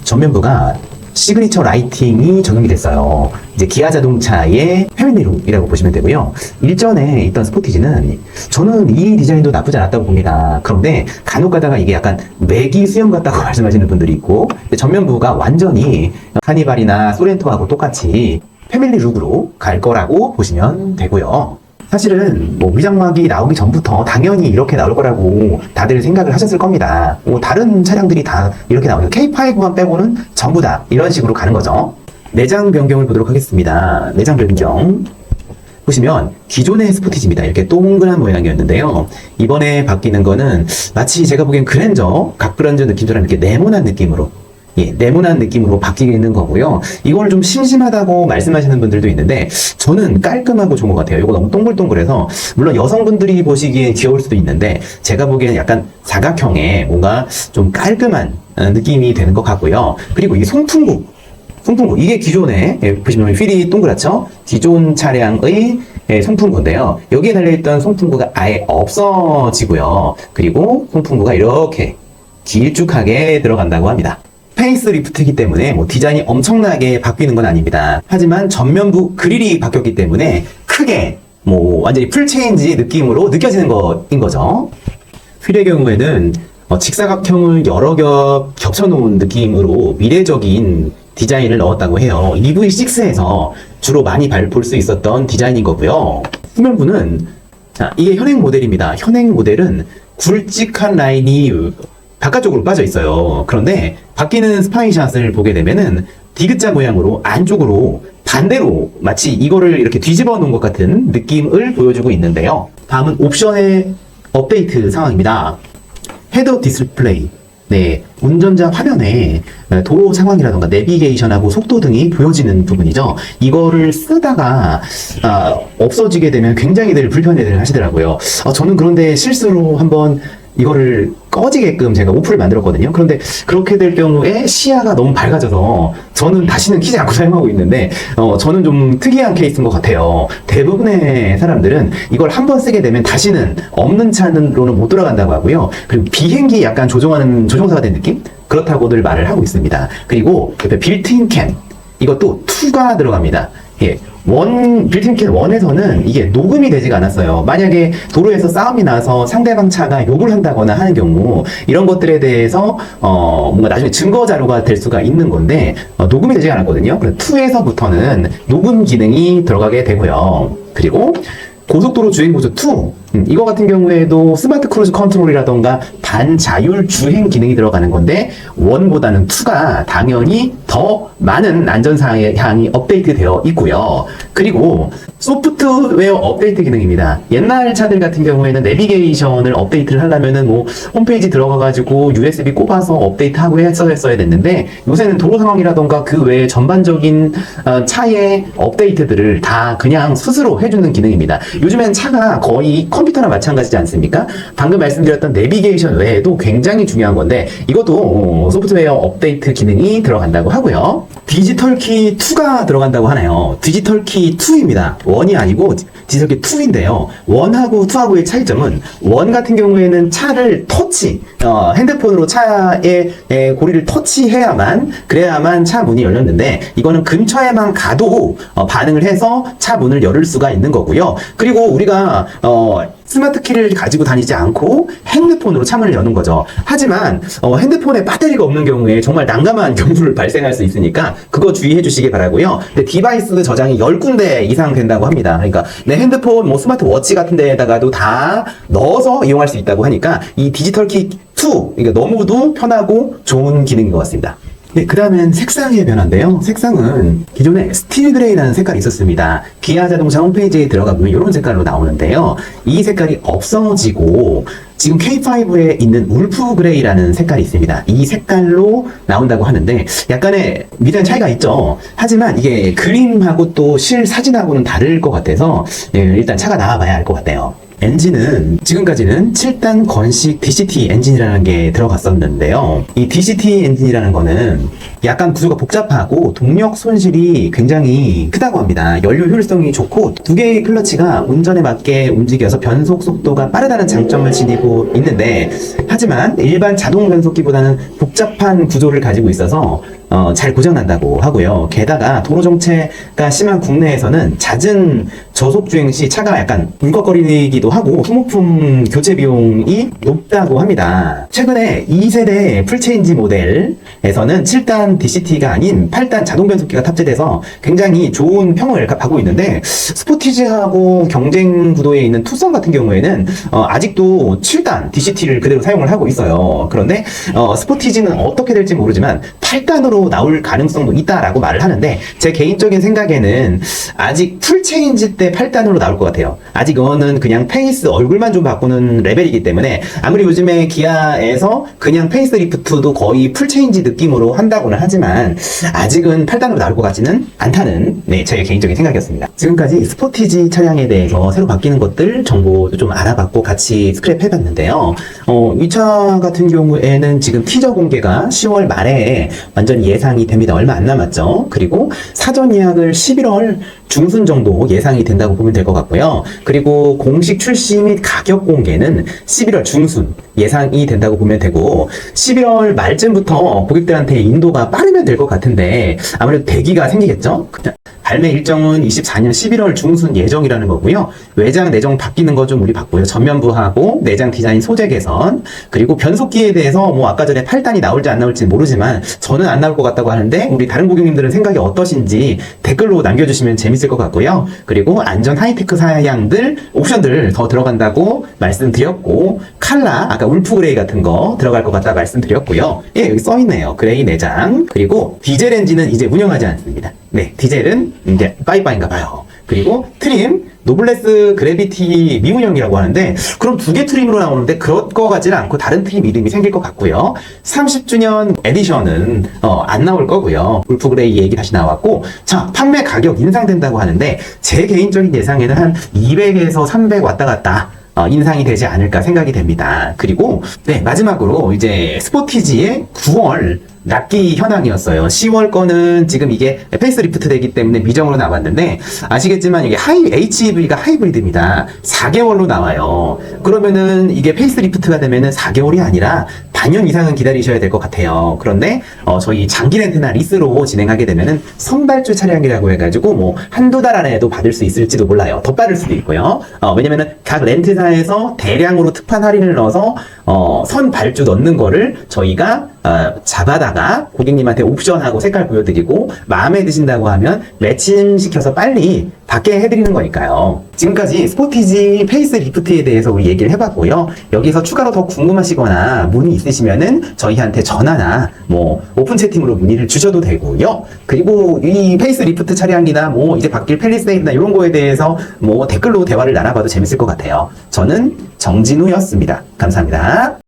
전면부가 시그니처 라이팅이 적용이 됐어요. 이제 기아 자동차의 패밀리룩이라고 보시면 되고요. 일전에 있던 스포티지는 저는 이 디자인도 나쁘지 않았다고 봅니다. 그런데 간혹 가다가 이게 약간 매기 수염 같다고 말씀하시는 분들이 있고, 전면부가 완전히 카니발이나 소렌토하고 똑같이 패밀리룩으로 갈 거라고 보시면 되고요. 사실은 뭐 위장막이 나오기 전부터 당연히 이렇게 나올 거라고 다들 생각을 하셨을 겁니다. 뭐 다른 차량들이 다 이렇게 나오니까 K5만 빼고는 전부 다 이런 식으로 가는 거죠. 내장 변경을 보도록 하겠습니다. 내장 변경 보시면 기존의 스포티지입니다. 이렇게 동그란 모양이었는데요. 이번에 바뀌는 거는 마치 제가 보기엔 그랜저, 각브란저 느낌처럼 이렇게 네모난 느낌으로, 네모난 느낌으로 바뀌게 있는 거고요. 이걸 좀 심심하다고 말씀하시는 분들도 있는데 저는 깔끔하고 좋은 것 같아요. 이거 너무 동글동글해서 물론 여성분들이 보시기에 귀여울 수도 있는데 제가 보기에는 약간 사각형의 뭔가 좀 깔끔한 느낌이 되는 것 같고요. 그리고 이 송풍구 이게 기존에 보시면 휠이 동그랗죠? 기존 차량의 송풍구인데요. 여기에 달려있던 송풍구가 아예 없어지고요. 그리고 송풍구가 이렇게 길쭉하게 들어간다고 합니다. 페이스리프트이기 때문에 뭐 디자인이 엄청나게 바뀌는 건 아닙니다. 하지만 전면부 그릴이 바뀌었기 때문에 크게 뭐 완전히 풀체인지 느낌으로 느껴지는 것인 거죠. 휠의 경우에는 직사각형을 여러 겹 겹쳐놓은 느낌으로 미래적인 디자인을 넣었다고 해요. EV6에서 주로 많이 볼 수 있었던 디자인인 거고요. 후면부는 이게 현행 모델입니다. 현행 모델은 굵직한 라인이 바깥쪽으로 빠져 있어요. 그런데 바뀌는 스파이샷을 보게 되면은 디귿자 모양으로 안쪽으로 반대로 마치 이거를 이렇게 뒤집어 놓은 것 같은 느낌을 보여주고 있는데요. 다음은 옵션의 업데이트 상황입니다. 헤드 디스플레이. 운전자 화면에 도로 상황이라던가 내비게이션하고 속도 등이 보여지는 부분이죠. 이거를 쓰다가 없어지게 되면 굉장히들 불편해들 하시더라고요. 저는 그런데 실수로 한번 이거를 꺼지게끔 제가 오프를 만들었거든요. 그런데 그렇게 될 경우에 시야가 너무 밝아져서 저는 다시는 켜지 않고 사용하고 있는데 저는 좀 특이한 케이스인 것 같아요. 대부분의 사람들은 이걸 한번 쓰게 되면 다시는 없는 차로는 못 돌아간다고 하고요. 그리고 비행기 약간 조종사가 된 느낌? 그렇다고들 말을 하고 있습니다. 그리고 옆에 빌트인 캠, 이것도 2가 들어갑니다. 빌트인 캠 1에서는 이게 녹음이 되지가 않았어요. 만약에 도로에서 싸움이 나서 상대방 차가 욕을 한다거나 하는 경우 이런 것들에 대해서 뭔가 나중에 증거 자료가 될 수가 있는 건데 녹음이 되지가 않았거든요. 그래서 2에서부터는 녹음 기능이 들어가게 되고요. 그리고 고속도로 주행보조 2, 이거 같은 경우에도 스마트 크루즈 컨트롤이라던가 반자율 주행 기능이 들어가는 건데 1보다는 2가 당연히 더 많은 안전사항이 업데이트되어 있고요. 그리고 소프트웨어 업데이트 기능입니다. 옛날 차들 같은 경우에는 내비게이션을 업데이트를 하려면은 뭐 홈페이지 들어가가지고 USB 꼽아서 업데이트하고 했어야 됐는데 요새는 도로 상황이라던가 그 외에 전반적인 차의 업데이트들을 다 그냥 스스로 해주는 기능입니다. 요즘엔 차가 거의 컴퓨터나 마찬가지지 않습니까? 방금 말씀드렸던 내비게이션 외에도 굉장히 중요한 건데 이것도 소프트웨어 업데이트 기능이 들어간다고 하고요. 디지털 키 2가 들어간다고 하네요. 디지털 키 2입니다. 1이 아니고 디지털 키 2인데요. 1하고 2하고의 차이점은 1 같은 경우에는 차를 핸드폰으로 차의 고리를 그래야만 차 문이 열렸는데 이거는 근처에만 가도 반응을 해서 차 문을 열을 수가 있는 거고요. 그리고 우리가 스마트 키를 가지고 다니지 않고 핸드폰으로 차문을 여는 거죠. 하지만 핸드폰에 배터리가 없는 경우에 정말 난감한 경우를 발생할 수 있으니까 그거 주의해 주시기 바라고요. 근데 디바이스 저장이 10군데 이상 된다고 합니다. 그러니까 내 핸드폰, 뭐 스마트워치 같은 데에다가도 다 넣어서 이용할 수 있다고 하니까 이 디지털 키 2, 그러니까 너무도 편하고 좋은 기능인 것 같습니다. 그 다음엔 색상의 변화인데요. 색상은 기존에 스틸 그레이라는 색깔이 있었습니다. 기아 자동차 홈페이지에 들어가보면 이런 색깔로 나오는데요. 이 색깔이 없어지고 지금 K5에 있는 울프 그레이라는 색깔이 있습니다. 이 색깔로 나온다고 하는데 약간의 미세한 차이가 있죠. 하지만 이게 그림하고 또 실 사진하고는 다를 것 같아서 일단 차가 나와봐야 알 것 같아요. 엔진은 지금까지는 7단 건식 DCT 엔진이라는 게 들어갔었는데요. 이 DCT 엔진이라는 거는 약간 구조가 복잡하고 동력 손실이 굉장히 크다고 합니다. 연료 효율성이 좋고 두 개의 클러치가 운전에 맞게 움직여서 변속 속도가 빠르다는 장점을 지니고 있는데, 하지만 일반 자동 변속기보다는 복잡한 구조를 가지고 있어서 잘 고장난다고 하고요. 게다가 도로 정체가 심한 국내에서는 잦은 저속 주행 시 차가 약간 울컥거리기도 하고 소모품 교체 비용이 높다고 합니다. 최근에 2세대 풀체인지 모델에서는 7단 DCT가 아닌 8단 자동 변속기가 탑재돼서 굉장히 좋은 평을 받고 있는데, 스포티지하고 경쟁 구도에 있는 투썸 같은 경우에는 아직도 7단 DCT를 그대로 사용을 하고 있어요. 그런데 스포티지는 어떻게 될지 모르지만 8단으로 나올 가능성도 있다라고 말을 하는데, 제 개인적인 생각에는 아직 풀체인지 때 8단으로 나올 것 같아요. 아직 이거는 그냥 페이스 얼굴만 좀 바꾸는 레벨이기 때문에, 아무리 요즘에 기아에서 그냥 페이스리프트도 거의 풀체인지 느낌으로 한다고는 하지만 아직은 8단으로 나올 것 같지는 않다는 제 개인적인 생각이었습니다. 지금까지 스포티지 차량에 대해서 새로 바뀌는 것들 정보도 좀 알아봤고 같이 스크랩 해봤는데요. 이 차 같은 경우에는 지금 티저 공개가 10월 말에 완전히 예상이 됩니다. 얼마 안 남았죠. 그리고 사전 예약을 11월 중순 정도 예상이 된다고 보면 될 것 같고요. 그리고 공식 출시 및 가격 공개는 11월 중순 예상이 된다고 보면 되고, 11월 말쯤부터 고객들한테 인도가 빠르면 될 것 같은데 아무래도 대기가 생기겠죠. 발매 일정은 24년 11월 중순 예정이라는 거고요. 외장 내정 바뀌는 거 좀 우리 봤고요. 전면부하고 내장 디자인 소재 개선, 그리고 변속기에 대해서 뭐 아까 전에 8단이 나올지 안 나올지 모르지만 저는 안 나올 것 같다고 하는데, 우리 다른 고객님들은 생각이 어떠신지 댓글로 남겨주시면 재밌을 것 같고요. 그리고 안전 하이테크 사양들 옵션들 더 들어간다고 말씀드렸고, 칼라 아까 울프 그레이 같은 거 들어갈 것 같다 말씀드렸고요. 예, 여기 써있네요. 그레이 내장. 그리고 디젤 엔진은 이제 운영하지 않습니다. 네, 디젤은 이제 빠이빠이인가 봐요. 그리고 트림 노블레스 그래비티 미운영이라고 하는데, 그럼 두 개 트림으로 나오는데 그럴 거 같지는 않고 다른 트림 이름이 생길 것 같고요. 30주년 에디션은 안 나올 거고요. 울프 그레이 얘기 다시 나왔고, 자, 판매 가격 인상된다고 하는데 제 개인적인 예상에는 한 200에서 300 왔다 갔다 인상이 되지 않을까 생각이 됩니다. 그리고 마지막으로 이제 스포티지의 9월 납기 현황이었어요. 10월 거는 지금 이게 페이스리프트 되기 때문에 미정으로 나왔는데, 아시겠지만 이게 HEV가 하이브리드입니다. 4개월로 나와요. 그러면은 이게 페이스리프트가 되면은 4개월이 아니라 반년 이상은 기다리셔야 될 것 같아요. 그런데 저희 장기 렌트나 리스로 진행하게 되면은 선발주 차량이라고 해가지고 뭐 한두 달 안에도 받을 수 있을지도 몰라요. 더 빠를 수도 있고요. 왜냐면은 각 렌트사에서 대량으로 특판 할인을 넣어서 선발주 넣는 거를 저희가 잡아다가 고객님한테 옵션하고 색깔 보여드리고 마음에 드신다고 하면 매칭시켜서 빨리 받게 해드리는 거니까요. 지금까지 스포티지 페이스리프트에 대해서 우리 얘기를 해봤고요. 여기서 추가로 더 궁금하시거나 문의 있으시면은 저희한테 전화나 뭐 오픈 채팅으로 문의를 주셔도 되고요. 그리고 이 페이스리프트 차량이나 뭐 이제 바뀔 팰리세이드나 이런 거에 대해서 뭐 댓글로 대화를 나눠봐도 재밌을 것 같아요. 저는 정진우였습니다. 감사합니다.